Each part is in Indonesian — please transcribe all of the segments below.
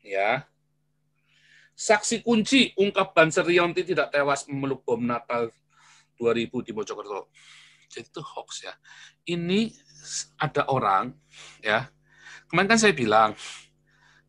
Ya. Saksi kunci ungkap Banser Rionti tidak tewas memeluk bom Natal 2000 di Mojokerto. Jadi itu hoax ya. Ini ada orang ya. Kemarin kan saya bilang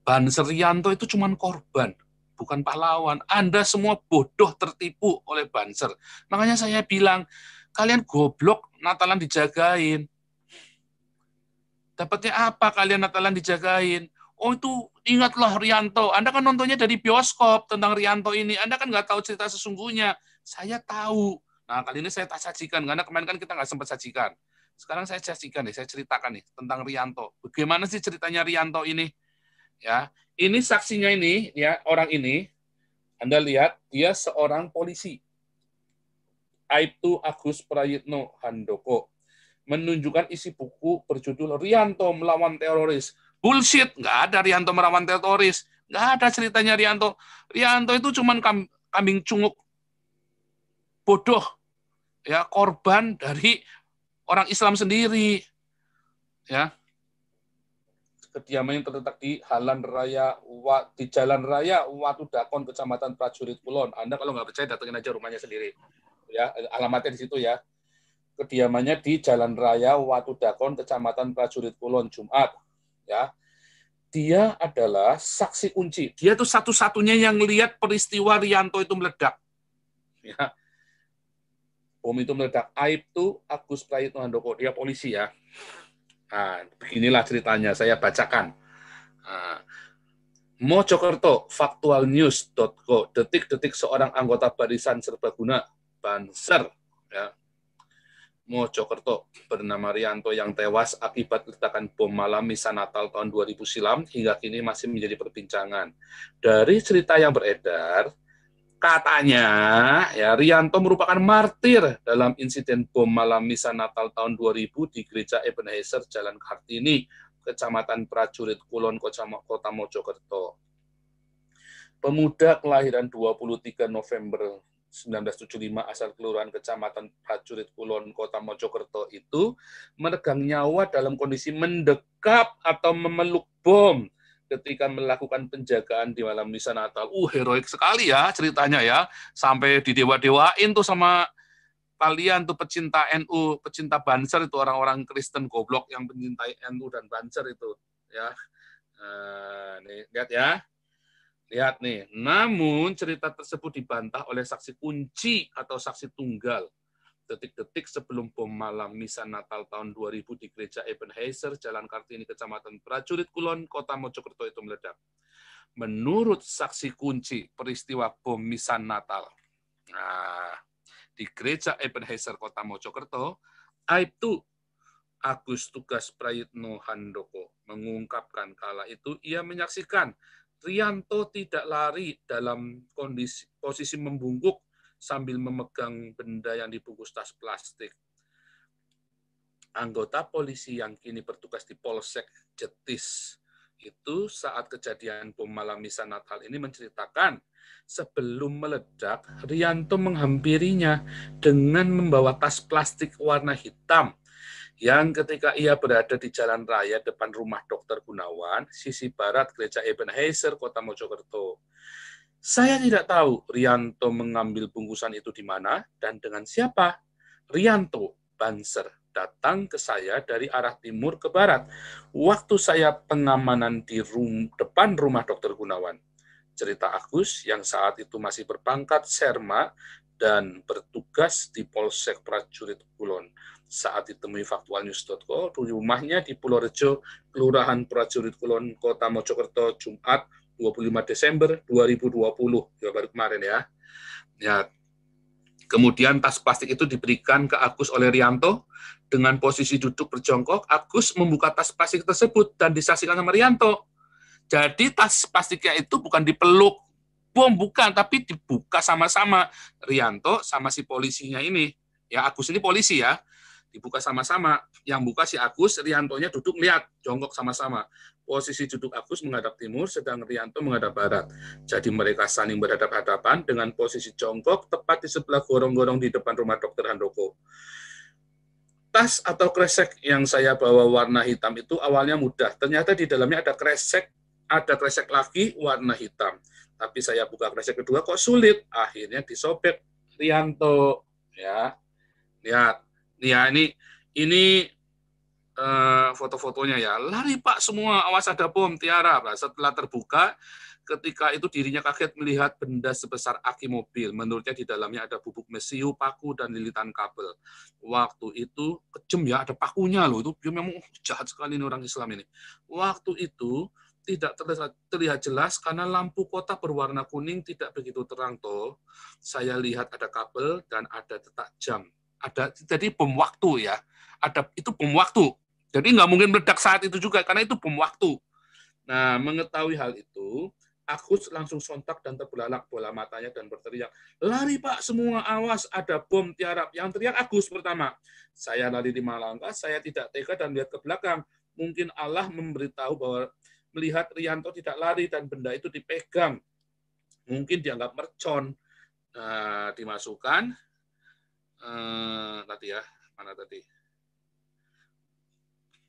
Banser Rianto itu cuma korban, bukan pahlawan. Anda semua bodoh tertipu oleh Banser. Makanya saya bilang kalian goblok Natalan dijagain. Dapatnya apa kalian Natalan dijagain? Oh itu ingatlah Rianto. Anda kan nontonnya dari bioskop tentang Rianto ini. Anda kan nggak tahu cerita sesungguhnya. Saya tahu. Nah kali ini saya tak sajikan karena kemarin kan kita nggak sempat sajikan. Sekarang saya sajikan nih, saya ceritakan nih tentang Rianto. Bagaimana sih ceritanya Rianto ini? Ya, ini saksinya ini, ya orang ini. Anda lihat dia seorang polisi. Aibtu Agus Prayitno Handoko. Menunjukkan isi buku berjudul Rianto Melawan Teroris. Bullshit, nggak ada Rianto melawan teroris. Nggak ada ceritanya Rianto. Rianto itu cuma kambing cunguk bodoh, ya korban dari orang Islam sendiri. Ya, kediamannya terletak di Jalan Raya Watu Dakon, Kecamatan Prajurit Kulon. Anda kalau nggak percaya datengin aja rumahnya sendiri. Ya, alamatnya di situ ya. Kediamannya di Jalan Raya Watu Dakon, Kecamatan Prajurit Kulon, Jumat. Ya, dia adalah saksi kunci. Dia tuh satu-satunya yang lihat peristiwa Rianto itu meledak. Ya, bom itu meledak. Aibtu Agus Prayitno Handoko. Dia polisi ya. Nah, beginilah ceritanya. Saya bacakan. Nah, Mojokerto, faktualnews.co. Detik-detik seorang anggota Barisan Serbaguna, Banser. Ya. Mojokerto bernama Rianto yang tewas akibat ledakan bom malam misa Natal tahun 2000 silam hingga kini masih menjadi perbincangan. Dari cerita yang beredar, katanya ya Rianto merupakan martir dalam insiden bom malam misa Natal tahun 2000 di Gereja Ebenezer Jalan Kartini, Kecamatan Prajurit Kulon, Kota Mojokerto. Pemuda kelahiran 23 November 1975 asal Kelurahan Kecamatan Prajurit Kulon, Kota Mojokerto itu meregang nyawa dalam kondisi mendekap atau memeluk bom ketika melakukan penjagaan di malam misa Natal. Heroik sekali ya ceritanya ya. Sampai didewa-dewain tuh sama kalian tuh pecinta NU, pecinta Banser itu orang-orang Kristen goblok yang mencintai NU dan Banser itu ya. Nih, lihat ya. Lihat nih, namun cerita tersebut dibantah oleh saksi kunci atau saksi tunggal. Detik-detik sebelum bom malam misa Natal tahun 2000 di Gereja Ebenezer, Jalan Kartini, Kecamatan Prajurit Kulon, Kota Mojokerto itu meledak. Menurut saksi kunci peristiwa bom misa Natal, di Gereja Ebenezer, Kota Mojokerto, Aibtu Agus Tugas Prayitno Handoko mengungkapkan kala itu ia menyaksikan Rianto tidak lari dalam posisi membungkuk sambil memegang benda yang dibungkus tas plastik. Anggota polisi yang kini bertugas di Polsek Jetis itu saat kejadian bom malam misa Natal ini menceritakan sebelum meledak, Rianto menghampirinya dengan membawa tas plastik warna hitam yang ketika ia berada di jalan raya depan rumah Dr. Gunawan, sisi barat Gereja Ebenezer, Kota Mojokerto. Saya tidak tahu Rianto mengambil bungkusan itu di mana dan dengan siapa. Rianto, Banser, datang ke saya dari arah timur ke barat. Waktu saya pengamanan di depan rumah Dr. Gunawan. Cerita Agus yang saat itu masih berpangkat Serma dan bertugas di Polsek Prajurit Kulon. Saat ditemui faktualnews.co, rumahnya di Pulau Rejo, Kelurahan Prajurit Kulon, Kota Mojokerto, Jumat 25 Desember 2020, ya baru kemarin ya. Ya. Kemudian tas plastik itu diberikan ke Agus oleh Rianto dengan posisi duduk berjongkok. Agus membuka tas plastik tersebut dan disaksikan sama Rianto. Jadi tas plastiknya itu bukan dipeluk bom, bukan, tapi dibuka sama-sama Rianto sama si polisinya ini. Ya Agus ini polisi ya. Dibuka sama-sama, yang buka si Agus, Riantonya duduk lihat, jongkok sama-sama. Posisi duduk Agus menghadap timur, sedang Rianto menghadap barat. Jadi mereka saling berhadap-hadapan dengan posisi jongkok tepat di sebelah gorong-gorong di depan rumah Dr. Handoko. Tas atau kresek yang saya bawa warna hitam itu awalnya mudah. Ternyata di dalamnya ada kresek ada kresek lagi warna hitam. Tapi saya buka kresek kedua kok sulit. Akhirnya disobek Rianto. Ya, lihat. Ya, ini foto-fotonya ya. Lari Pak semua, awas ada bom, Tiara. Nah, setelah terbuka, ketika itu dirinya kaget melihat benda sebesar aki mobil. Menurutnya di dalamnya ada bubuk mesiu, paku, dan lilitan kabel. Waktu itu, kejem ya, ada pakunya loh. Itu dia memang jahat sekali ini orang Islam ini. Waktu itu, tidak terlihat jelas karena lampu kota berwarna kuning tidak begitu terang toh. Saya lihat ada kabel dan ada detak jam. Jadi bom waktu ya. Itu bom waktu. Jadi nggak mungkin meledak saat itu juga, karena itu bom waktu. Nah, mengetahui hal itu, Agus langsung sontak dan terbelalak bola matanya dan berteriak, lari Pak semua, awas ada bom, Tiara. Yang teriak Agus pertama. Saya lari 5 langkah, saya tidak tega dan lihat ke belakang. Mungkin Allah memberitahu bahwa melihat Rianto tidak lari dan benda itu dipegang. Mungkin dianggap mercon. Nah, dimasukkan, tadi ya, mana tadi?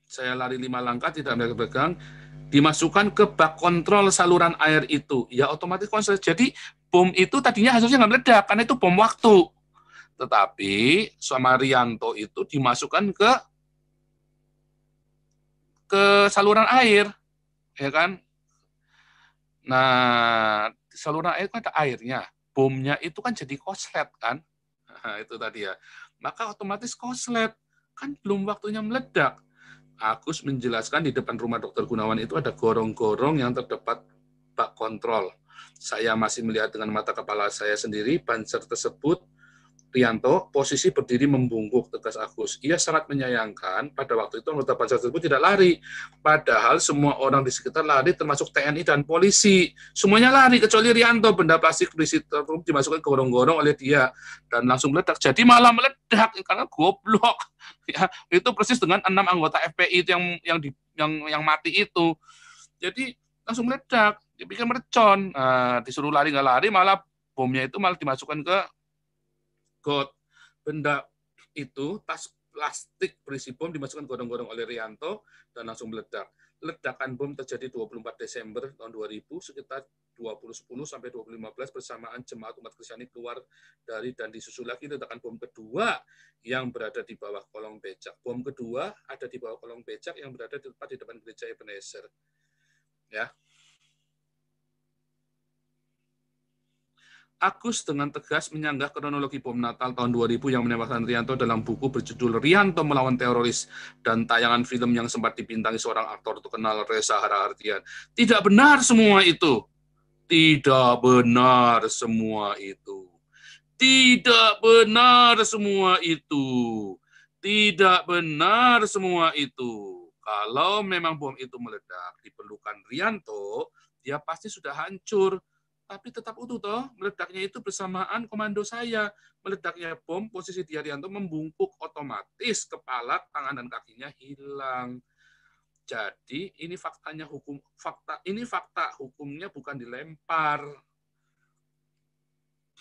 Saya lari 5 langkah, tidak ada pegang, dimasukkan ke bak kontrol saluran air itu. Ya otomatis konslet. Jadi bom itu tadinya harusnya nggak meledak, karena itu bom waktu. Tetapi sama Rianto itu dimasukkan ke saluran air, ya kan? Nah, saluran air kan ada airnya. Bomnya itu kan jadi konslet kan? Nah, itu tadi ya. Maka otomatis konslet. Kan belum waktunya meledak. Agus menjelaskan di depan rumah Dr. Gunawan itu ada gorong-gorong yang terdapat bak kontrol. Saya masih melihat dengan mata kepala saya sendiri banser tersebut. Rianto posisi berdiri membungkuk, tegas Agus. Ia sangat menyayangkan pada waktu itu anggota banser tersebut tidak lari. Padahal semua orang di sekitar lari termasuk TNI dan polisi. Semuanya lari kecuali Rianto. Benda plastik berisi tersebut dimasukkan ke gorong-gorong oleh dia dan langsung meledak. Jadi malah meledak karena goblok. Ya, itu persis dengan 6 anggota FPI itu yang mati itu. Jadi langsung meledak, dipikir mercon. Nah, disuruh lari nggak lari, malah bomnya itu malah dimasukkan ke got. Benda itu, tas plastik berisi bom dimasukkan gorong-gorong oleh Rianto dan langsung meledak. Ledakan bom terjadi 24 Desember tahun 2000 sekitar 2010 sampai 2015 bersamaan jemaat umat Kristiani keluar dari dan disusul lagi ledakan bom kedua yang berada di bawah kolong becak. Bom kedua ada di bawah kolong becak yang berada tepat di depan gereja Ebenezer. Ya. Agus dengan tegas menyanggah kronologi bom Natal tahun 2000 yang menewaskan Rianto dalam buku berjudul Rianto Melawan Teroris dan tayangan film yang sempat dibintangi seorang aktor terkenal Reza Harahardyan. Tidak benar semua itu. Tidak benar semua itu. Tidak benar semua itu. Tidak benar semua itu. Kalau memang bom itu meledak, diperlukan Rianto, dia pasti sudah hancur. Tapi tetap utuh toh, meledaknya itu bersamaan komando saya. Meledaknya bom, posisi Rianto membungkuk otomatis, kepala, tangan dan kakinya hilang. Jadi ini faktanya fakta hukumnya bukan dilempar.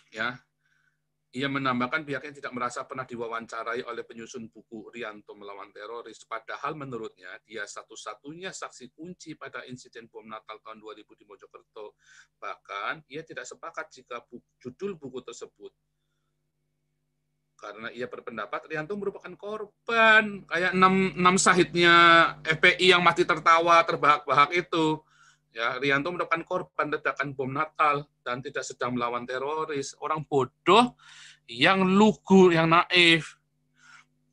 Ya. Ia menambahkan pihaknya tidak merasa pernah diwawancarai oleh penyusun buku Rianto Melawan Teroris, padahal menurutnya dia satu-satunya saksi kunci pada insiden bom Natal tahun 2000 di Mojokerto. Bahkan, ia tidak sepakat jika judul buku tersebut. Karena ia berpendapat Rianto merupakan korban, kayak 6 syahidnya FPI yang mati tertawa, terbahak-bahak itu. Ya, Rianto merupakan korban ledakan bom Natal dan tidak sedang melawan teroris. Orang bodoh yang lugu, yang naif.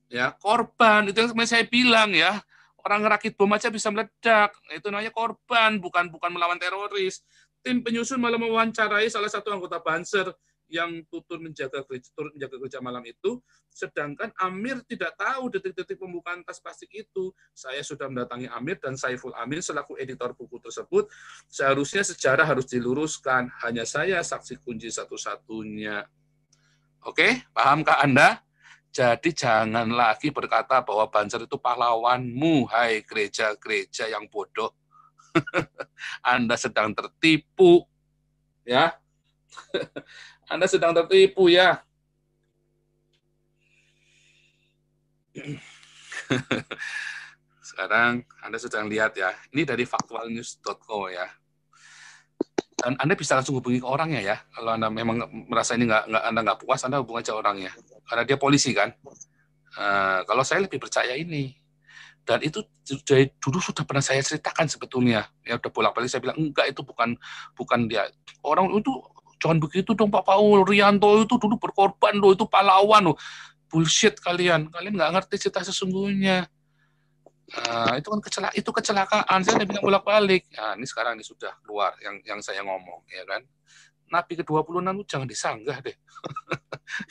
Ya, korban itu yang saya bilang ya. Orang ngerakit bom aja bisa meledak. Itu namanya korban, bukan melawan teroris. Tim penyusun malah mewawancarai salah satu anggota Banser yang turut menjaga gereja malam itu, sedangkan Amir tidak tahu detik-detik pembukaan tas plastik itu. Saya sudah mendatangi Amir dan Saiful Amin selaku editor buku tersebut. Seharusnya sejarah harus diluruskan. Hanya saya saksi kunci satu-satunya. Oke, pahamkah Anda? Jadi jangan lagi berkata bahwa Banser itu pahlawanmu, hai gereja-gereja yang bodoh. Anda sedang tertipu, ya. Anda sedang tertipu ya. Sekarang Anda sedang lihat ya. Ini dari faktualnews.co ya. Dan Anda bisa langsung hubungi ke orangnya ya. Kalau Anda memang merasa ini Anda nggak puas, Anda hubungi aja orangnya. Karena dia polisi kan. Kalau saya lebih percaya ini. Dan itu dari dulu sudah pernah saya ceritakan sebetulnya. Ya udah bolak-balik saya bilang enggak, itu bukan dia. Orang itu jangan begitu dong Pak Paul. Rianto itu dulu berkorban loh, itu pahlawan loh. Bullshit kalian nggak ngerti cerita sesungguhnya. Itu kan kecelakaan. Saya udah bilang bolak-balik. Ini sekarang ini sudah keluar yang saya ngomong, ya kan. Nabi ke-26 itu jangan disanggah deh.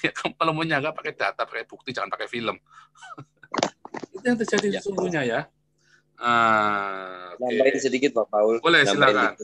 Ya kan, kalau mau nyanggah pakai data, pakai bukti, jangan pakai film. Itu yang terjadi sesungguhnya ya. Nambahin sedikit Pak Paul. Boleh, silakan.